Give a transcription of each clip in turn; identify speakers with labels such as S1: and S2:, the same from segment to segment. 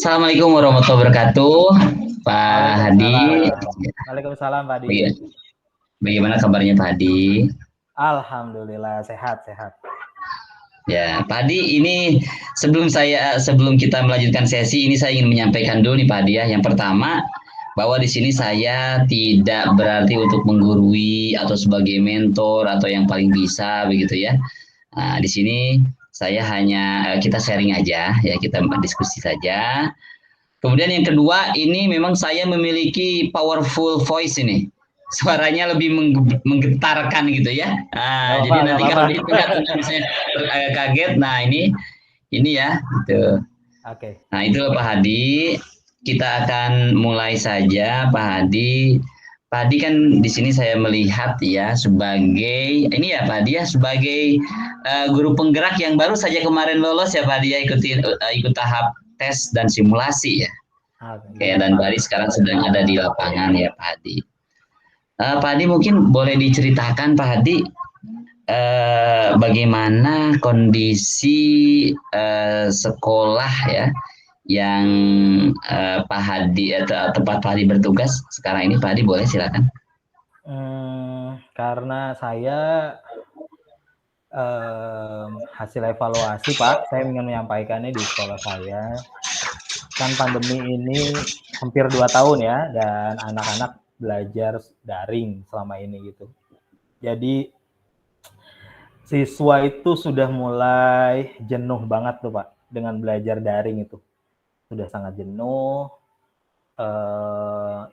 S1: Assalamualaikum warahmatullahi wabarakatuh, Pak Hadi.
S2: Waalaikumsalam. Waalaikumsalam, Pak Di.
S1: Bagaimana kabarnya Pak Hadi?
S2: Alhamdulillah sehat.
S1: Ya, Pak Hadi, ini sebelum kita melanjutkan sesi ini saya ingin menyampaikan dulu nih Pak Hadi ya. Yang pertama, bahwa di sini saya tidak berarti untuk menggurui atau sebagai mentor atau yang paling bisa begitu ya. Nah, di sini saya hanya kita sharing aja ya, kita diskusi saja. Kemudian yang kedua, ini memang saya memiliki powerful voice ini. Suaranya lebih menggetarkan gitu ya. Nah, jadi nanti kalau didengar misalnya kaget. Nah, ini ya gitu.
S2: Oke.
S1: Nah, itu Pak Hadi. Kita akan mulai saja Pak Hadi. Pak Hadi kan di sini saya melihat ya sebagai Pak Hadi ya sebagai guru penggerak yang baru saja kemarin lolos ya Pak Hadi ya ikut tahap tes dan simulasi ya. Oke, dan Bari sekarang sedang ada di lapangan ya Pak Hadi. Pak Hadi mungkin boleh diceritakan Pak Hadi bagaimana kondisi sekolah ya yang Pak Hadi tempat Pak Hadi bertugas sekarang ini. Pak Hadi boleh silakan.
S2: Karena saya hasil evaluasi Pak, saya ingin menyampaikannya di sekolah saya. Kan pandemi ini hampir 2 tahun ya, dan anak-anak belajar daring selama ini gitu. Jadi siswa itu sudah mulai jenuh banget tuh Pak dengan belajar daring itu. Sudah sangat jenuh.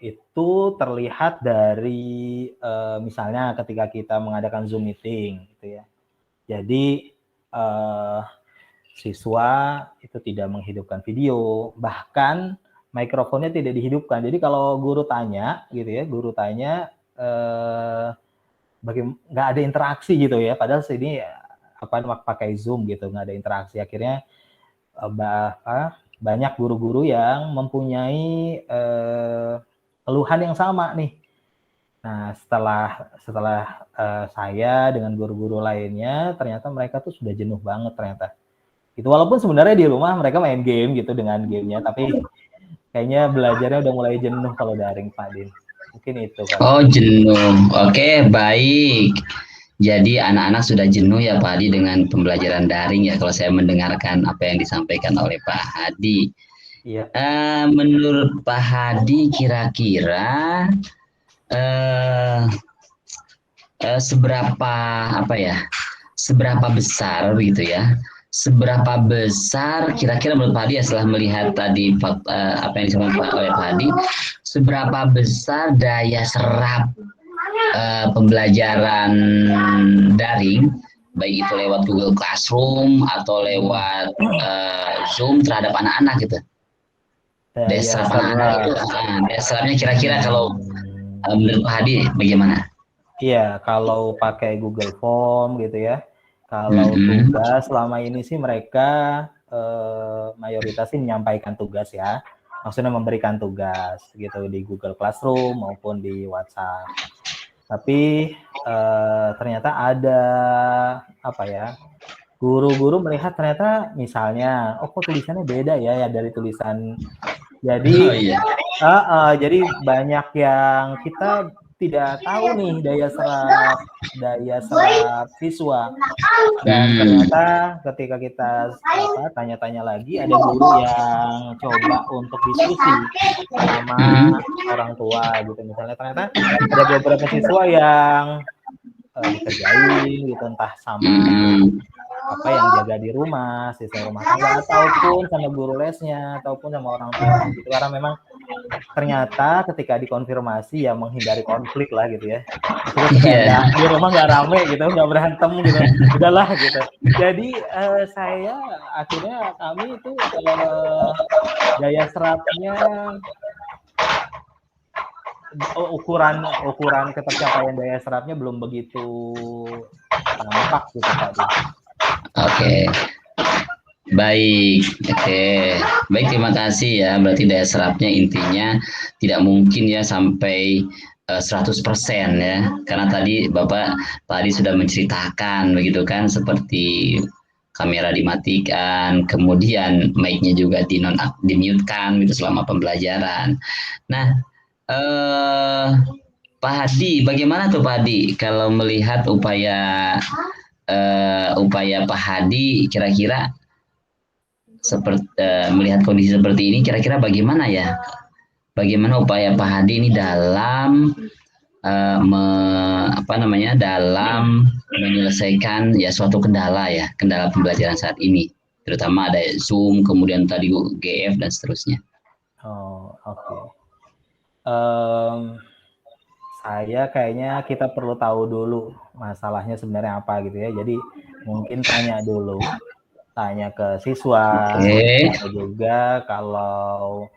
S2: Itu terlihat dari misalnya ketika kita mengadakan Zoom meeting gitu ya. Jadi siswa itu tidak menghidupkan video, bahkan mikrofonnya tidak dihidupkan. Jadi kalau guru tanya gitu ya, nggak ada interaksi gitu ya, padahal sini pakai Zoom gitu, nggak ada interaksi. Akhirnya banyak guru-guru yang mempunyai keluhan yang sama nih. Nah, setelah saya dengan guru-guru lainnya, ternyata mereka tuh sudah jenuh banget ternyata. Itu walaupun sebenarnya di rumah mereka main game gitu dengan gamenya, tapi kayaknya belajarnya udah mulai jenuh kalau daring Pak Din. Mungkin itu Pak.
S1: Oh, jenuh. Oke, baik. Jadi anak-anak sudah jenuh ya Pak Hadi dengan pembelajaran daring ya kalau saya mendengarkan apa yang disampaikan oleh Pak Hadi.
S2: Iya.
S1: Menurut Pak Hadi kira-kira seberapa besar gitu ya? Seberapa besar kira-kira menurut Pak Hadi ya setelah melihat tadi apa yang disampaikan oleh Pak Hadi, seberapa besar daya serap pembelajaran daring, baik itu lewat Google Classroom atau lewat Zoom terhadap anak-anak gitu. Daya serap anak-anak itu, daya serapnya kira-kira kalau menurut Pak Hadi bagaimana?
S2: Iya, kalau pakai Google Form gitu ya. Kalau tugas selama ini sih mereka mayoritas sih menyampaikan tugas ya. Maksudnya memberikan tugas gitu di Google Classroom maupun di WhatsApp. Tapi ternyata ada guru-guru melihat ternyata misalnya kok tulisannya beda ya dari tulisan. Jadi jadi banyak yang kita tidak tahu nih daya serap siswa. Dan ternyata ketika kita tanya-tanya lagi, ada guru yang coba untuk diskusi sama orang tua gitu. Misalnya ternyata ada beberapa siswa yang dikerjain gitu, entah sama yang jaga di rumah, siswa rumah tangga, ataupun sama guru lesnya, ataupun sama orang tua gitu. Karena memang ternyata ketika dikonfirmasi ya menghindari konflik lah gitu ya. Supaya di rumah nggak rame gitu, nggak berantem gitu. Udahlah gitu. Jadi kami itu daya serapnya ukuran ketercapaian daya serapnya belum begitu nampak gitu Pak.
S1: Oke. Baik, terima kasih ya. Berarti daya serapnya intinya tidak mungkin ya sampai 100% ya. Karena tadi Bapak sudah menceritakan begitu kan, seperti kamera dimatikan, kemudian mic-nya juga di-mute-kan gitu selama pembelajaran. Nah, eh, Pak Hadi, bagaimana tuh Pak Hadi kalau melihat upaya Pak Hadi kira-kira melihat kondisi seperti ini kira-kira bagaimana ya? Bagaimana upaya Pak Hadi ini dalam dalam menyelesaikan ya suatu kendala ya, kendala pembelajaran saat ini, terutama ada Zoom, kemudian tadi GF dan seterusnya.
S2: Oh, oke. Saya kayaknya kita perlu tahu dulu masalahnya sebenarnya apa gitu ya. Jadi mungkin tanya ke siswa,
S1: Oke.
S2: atau juga kalau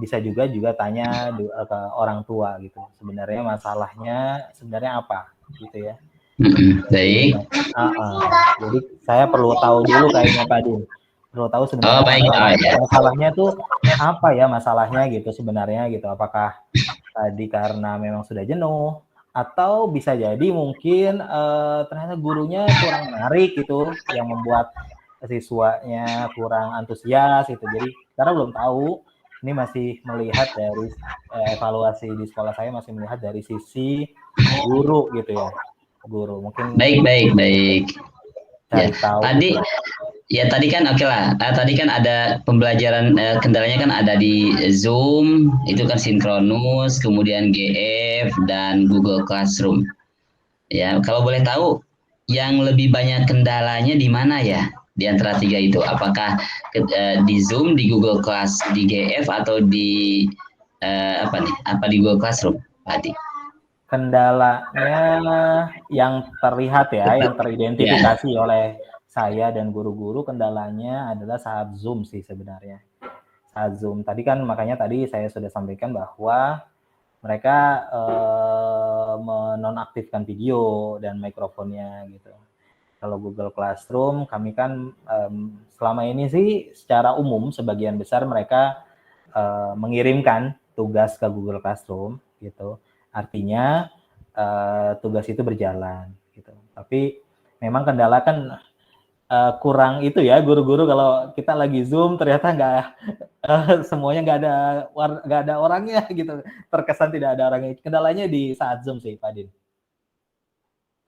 S2: bisa juga tanya ke orang tua gitu. Sebenarnya masalahnya sebenarnya apa gitu ya. Jadi,
S1: Baik.
S2: jadi saya perlu tahu dulu kayaknya Pak Din. Perlu tahu
S1: Oh,
S2: sebenarnya
S1: baik. Oh, ya.
S2: masalahnya tuh apa ya masalahnya gitu sebenarnya gitu. Apakah tadi karena memang sudah jenuh, atau bisa jadi mungkin ternyata gurunya kurang menarik gitu, yang membuat siswanya kurang antusias gitu. Jadi karena belum tahu, ini masih melihat dari evaluasi di sekolah saya masih melihat dari sisi guru gitu ya, guru mungkin
S1: Baik. Ya,
S2: cari tahu
S1: tadi
S2: gitu.
S1: ya tadi kan oke lah. Tadi kan ada pembelajaran kendalanya kan ada di Zoom, itu kan sinkronus, kemudian GF dan Google Classroom. Ya, kalau boleh tahu yang lebih banyak kendalanya di mana ya di antara tiga itu? Apakah di Zoom, di Google Class, di GF atau di apa nih? Apa di Google Classroom, Pak Adi?
S2: Kendalanya yang terlihat ya, yang
S1: Ya.
S2: teridentifikasi oleh saya dan guru-guru, kendalanya adalah saat Zoom sih sebenarnya. Saat Zoom tadi kan, makanya tadi saya sudah sampaikan bahwa mereka menonaktifkan video dan mikrofonnya gitu. Kalau Google Classroom, kami kan selama ini sih secara umum sebagian besar mereka mengirimkan tugas ke Google Classroom gitu. Artinya tugas itu berjalan gitu. Tapi memang kendala kan kurang itu ya, guru-guru kalau kita lagi Zoom ternyata nggak semuanya nggak ada orangnya gitu. Terkesan tidak ada orangnya. Kendalanya di saat Zoom sih, Pak Din.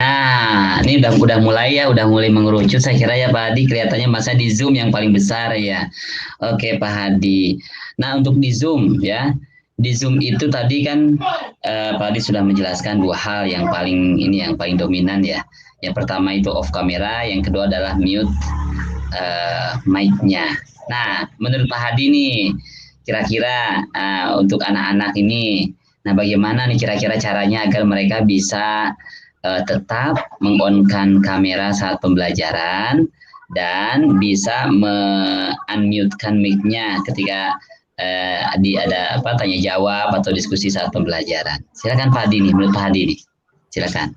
S1: Nah, ini udah mulai mengerucut saya kira ya Pak Hadi, kelihatannya masa di Zoom yang paling besar ya. Oke Pak Hadi. Nah, untuk di Zoom ya. Di Zoom itu tadi kan Pak Hadi sudah menjelaskan dua hal yang paling dominan ya. Yang pertama itu off kamera, yang kedua adalah mute mic-nya. Nah, menurut Pak Hadi nih, kira-kira untuk anak-anak ini, nah bagaimana nih kira-kira caranya agar mereka bisa tetap meng-on-kan kamera saat pembelajaran dan bisa unmute-kan mic-nya ketika ada tanya jawab atau diskusi saat pembelajaran. Silakan Pak Hadi nih, menurut Pak Hadi nih. Silakan.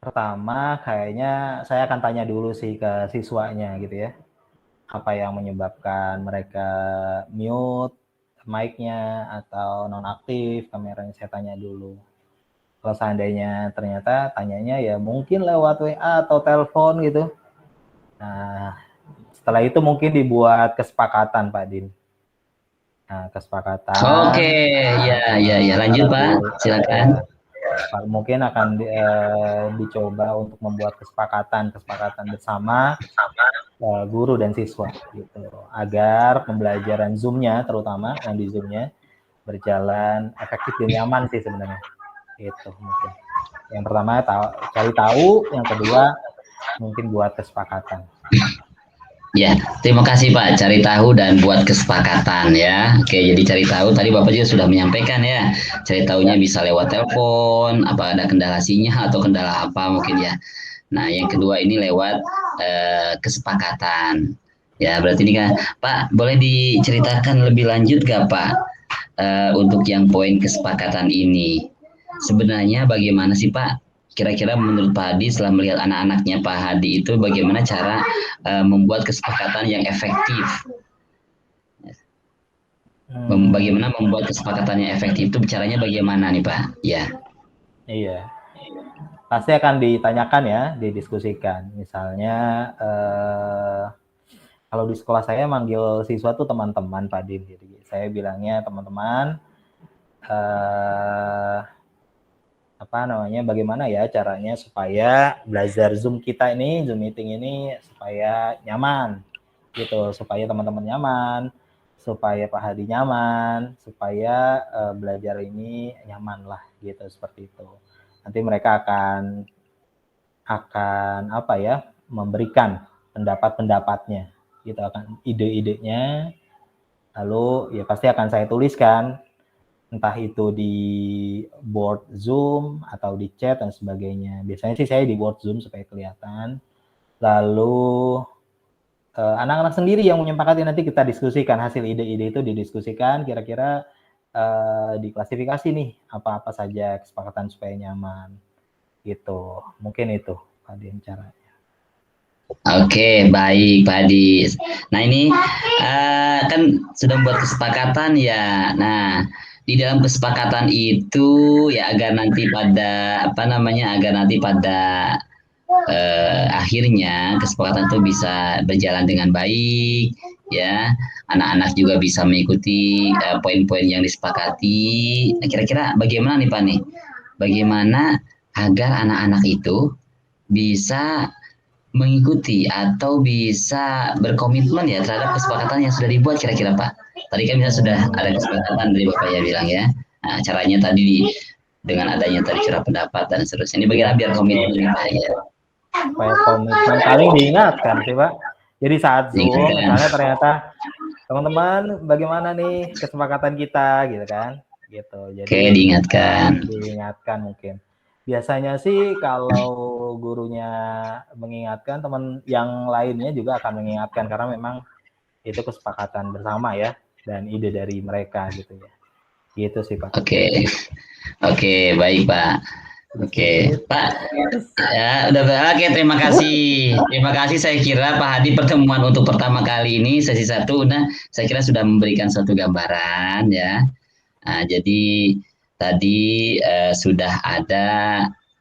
S2: Pertama kayaknya saya akan tanya dulu sih ke siswanya gitu ya. Apa yang menyebabkan mereka mute mic-nya atau nonaktif kameranya, saya tanya dulu. Kalau seandainya ternyata tanyanya ya mungkin lewat WA atau telepon gitu. Nah, setelah itu mungkin dibuat kesepakatan Pak Din. Nah, kesepakatan
S1: Oke, ya. Lanjut Pak, silakan.
S2: ya, mungkin akan dicoba untuk membuat kesepakatan bersama guru dan siswa gitu, agar pembelajaran Zoom-nya terutama yang di Zoom-nya berjalan efektif dan nyaman sih sebenarnya. Itu mungkin. Yang pertama cari tahu, yang kedua mungkin buat kesepakatan.
S1: Ya, terima kasih Pak. Cari tahu dan buat kesepakatan ya. Oke, jadi cari tahu tadi Bapak juga sudah menyampaikan ya. Cari tahunya
S2: Ya.
S1: bisa lewat telepon, apa ada kendala sinyal atau kendala apa mungkin ya. Nah, yang kedua ini lewat kesepakatan. Ya, berarti ini kan Pak, boleh diceritakan lebih lanjut gak Pak untuk yang poin kesepakatan ini? Sebenarnya bagaimana sih Pak? Kira-kira menurut Pak Hadi setelah melihat anak-anaknya Pak Hadi itu bagaimana cara membuat kesepakatan yang efektif? Bagaimana membuat kesepakatan yang efektif itu caranya bagaimana nih Pak? Ya.
S2: Iya. pasti akan ditanyakan ya, didiskusikan. Misalnya kalau di sekolah saya manggil siswa tuh teman-teman Pak Din. Jadi saya bilangnya teman-teman, apa namanya, bagaimana ya caranya supaya belajar Zoom kita ini, Zoom meeting ini supaya nyaman gitu, supaya teman-teman nyaman, supaya Pak Hadi nyaman, supaya belajar ini nyaman lah gitu, seperti itu. Nanti mereka akan apa ya, memberikan pendapat-pendapatnya gitu, akan ide-idenya, lalu ya pasti akan saya tuliskan, entah itu di board Zoom atau di chat dan sebagainya. Biasanya sih saya di board Zoom supaya kelihatan. Lalu anak-anak sendiri yang menyepakati, nanti kita diskusikan hasil ide-ide itu, didiskusikan kira-kira diklasifikasi nih apa-apa saja kesepakatan supaya nyaman gitu. Mungkin itu Pak Dian caranya.
S1: Oke, baik Pak Adi. Nah ini kan sudah membuat kesepakatan ya. Nah di dalam kesepakatan itu ya agar nanti pada apa namanya agar nanti pada akhirnya kesepakatan itu bisa berjalan dengan baik ya. Anak-anak juga bisa mengikuti poin-poin yang disepakati. Nah, kira-kira bagaimana nih Pak nih? Bagaimana agar anak-anak itu bisa mengikuti atau bisa berkomitmen ya terhadap kesepakatan yang sudah dibuat kira-kira Pak. Tadi kan misalnya sudah ada kesepakatan dari Bapak ya bilang ya. Nah, caranya tadi dengan adanya tadi curah pendapat dan seterusnya. Ini bagaimana biar komitmen Pak ya.
S2: Supaya komitmen paling diingatkan sih Pak. Jadi saat Zoom misalnya ternyata teman-teman bagaimana nih kesepakatan kita gitu kan. Gitu. Jadi
S1: Oke, diingatkan.
S2: diingatkan mungkin. Biasanya sih kalau gurunya mengingatkan, teman yang lainnya juga akan mengingatkan karena memang itu kesepakatan bersama ya dan ide dari mereka gitu ya. Gitu sih Pak.
S1: Oke. Oke, baik Pak. Oke, Pak. Ya, udah oke, terima kasih. Terima kasih, saya kira Pak Hadi pertemuan untuk pertama kali ini sesi 1 nah saya kira sudah memberikan suatu gambaran ya. Nah, jadi tadi sudah ada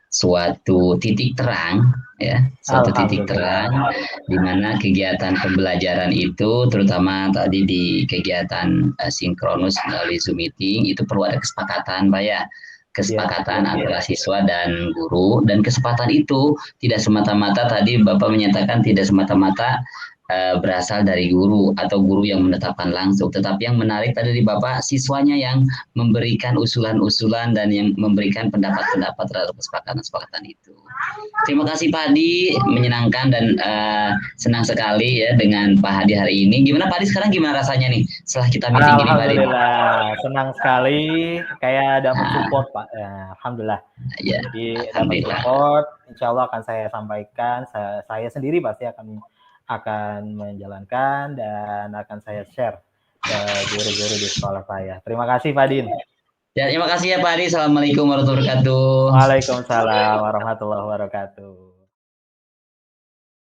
S1: suatu titik terang ya, suatu titik terang di mana kegiatan pembelajaran itu terutama tadi di kegiatan sinkronus melalui Zoom meeting itu perlu ada kesepakatan Pak ya. Kesepakatan antara siswa dan guru, dan kesepakatan itu tidak semata-mata tadi Bapak menyatakan tidak semata-mata berasal dari guru atau guru yang menetapkan langsung, tetapi yang menarik tadi di Bapak siswanya yang memberikan usulan-usulan dan yang memberikan pendapat-pendapat terhadap kesepakatan-kesepakatan itu. Terima kasih Pak Hadi, menyenangkan dan senang sekali ya dengan Pak Hadi hari ini. Gimana Pak Hadi sekarang, gimana rasanya nih setelah kita meeting ini Pak Hadi?
S2: Alhamdulillah, senang sekali, kayak dapat support Pak. Ya, alhamdulillah.
S1: Ya,
S2: jadi dapat support, insya Allah akan saya sampaikan, saya sendiri pasti akan menjalankan dan akan saya share ke guru-guru di sekolah saya. Terima kasih Pak Din.
S1: Ya, terima kasih ya Pak Hadi. Assalamualaikum warahmatullahi wabarakatuh.
S2: Waalaikumsalam warahmatullahi wabarakatuh.